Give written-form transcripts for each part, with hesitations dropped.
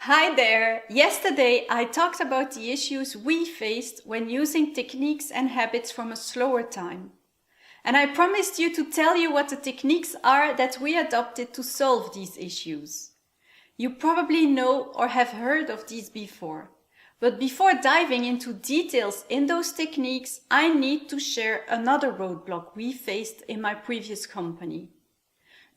Hi there! Yesterday I talked about the issues we faced when using techniques and habits from a slower time. And I promised you to tell you what the techniques are that we adopted to solve these issues. You probably know or have heard of these before. But before diving into details in those techniques, I need to share another roadblock we faced in my previous company.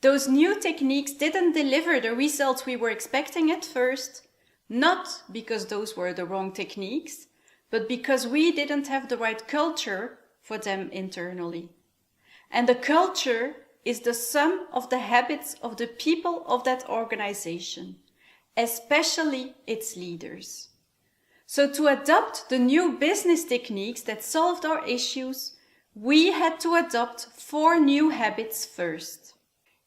Those new techniques didn't deliver the results we were expecting at first, not because those were the wrong techniques, but because we didn't have the right culture for them internally. And the culture is the sum of the habits of the people of that organization, especially its leaders. So to adopt the new business techniques that solved our issues, we had to adopt 4 new habits first.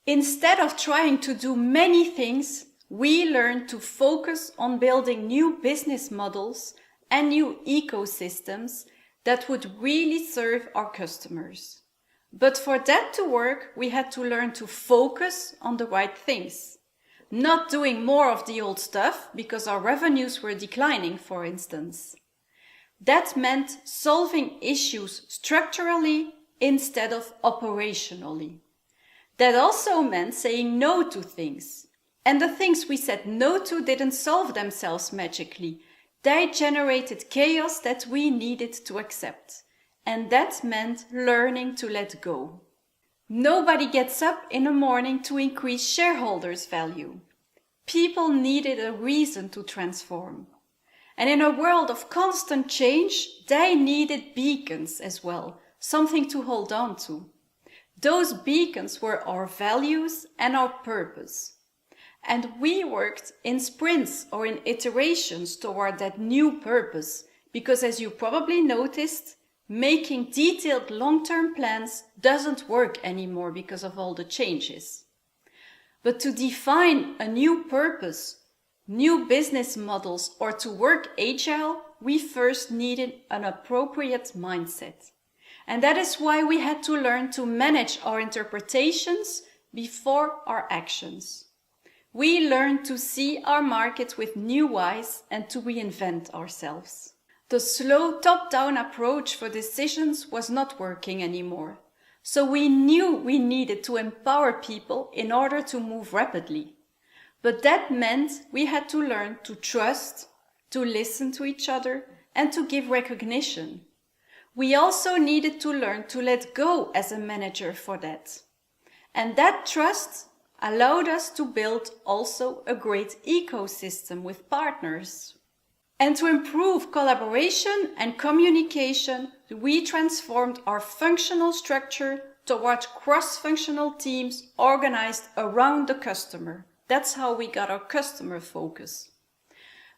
Instead of trying to do many things, we learned to focus on building new business models and new ecosystems that would really serve our customers. But for that to work, we had to learn to focus on the right things. Not doing more of the old stuff because our revenues were declining, for instance. That meant solving issues structurally instead of operationally. That also meant saying no to things. And the things we said no to didn't solve themselves magically. They generated chaos that we needed to accept. And that meant learning to let go. Nobody gets up in the morning to increase shareholders' value. People needed a reason to transform. And in a world of constant change, they needed beacons as well, something to hold on to. Those beacons were our values and our purpose. And we worked in sprints or in iterations toward that new purpose, because as you probably noticed, making detailed long-term plans doesn't work anymore because of all the changes. But to define a new purpose, new business models, or to work agile, we first needed an appropriate mindset. And that is why we had to learn to manage our interpretations before our actions. We learned to see our market with new eyes and to reinvent ourselves. The slow top-down approach for decisions was not working anymore. So we knew we needed to empower people in order to move rapidly. But that meant we had to learn to trust, to listen to each other, and to give recognition. We also needed to learn to let go as a manager for that. And that trust allowed us to build also a great ecosystem with partners. And to improve collaboration and communication, we transformed our functional structure toward cross-functional teams organized around the customer. That's how we got our customer focus.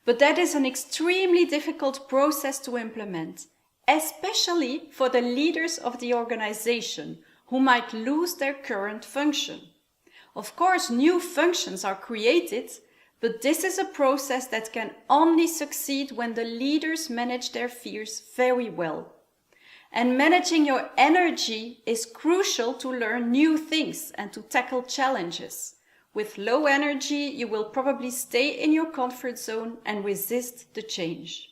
But that is an extremely difficult process to implement, especially for the leaders of the organization who might lose their current function. Of course, new functions are created, but this is a process that can only succeed when the leaders manage their fears very well. And managing your energy is crucial to learn new things and to tackle challenges. With low energy, you will probably stay in your comfort zone and resist the change.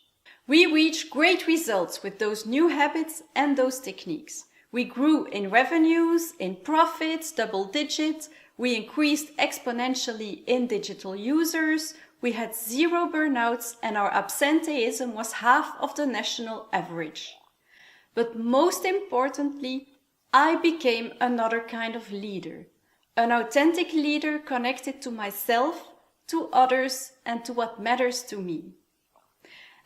We reached great results with those new habits and those techniques. We grew in revenues, in profits, double digit. We increased exponentially in digital users. We had 0 burnouts and our absenteeism was half of the national average. But most importantly, I became another kind of leader. An authentic leader connected to myself, to others, and to what matters to me.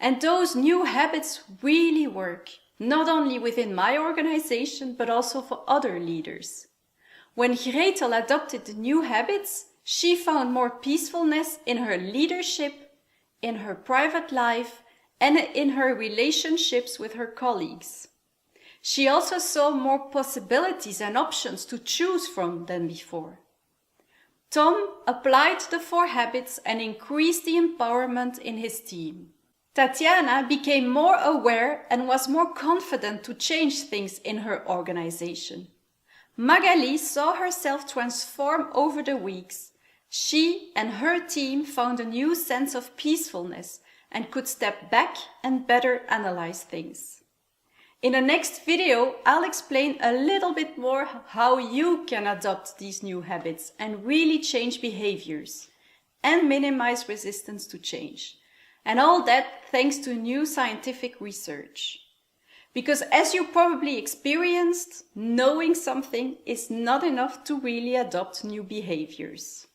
And those new habits really work, not only within my organization, but also for other leaders. When Gretel adopted the new habits, she found more peacefulness in her leadership, in her private life, and in her relationships with her colleagues. She also saw more possibilities and options to choose from than before. Tom applied the 4 habits and increased the empowerment in his team. Tatiana became more aware and was more confident to change things in her organization. Magali saw herself transform over the weeks. She and her team found a new sense of peacefulness and could step back and better analyze things. In the next video, I'll explain a little bit more how you can adopt these new habits and really change behaviors and minimize resistance to change. And all that thanks to new scientific research. Because as you probably experienced, knowing something is not enough to really adopt new behaviors.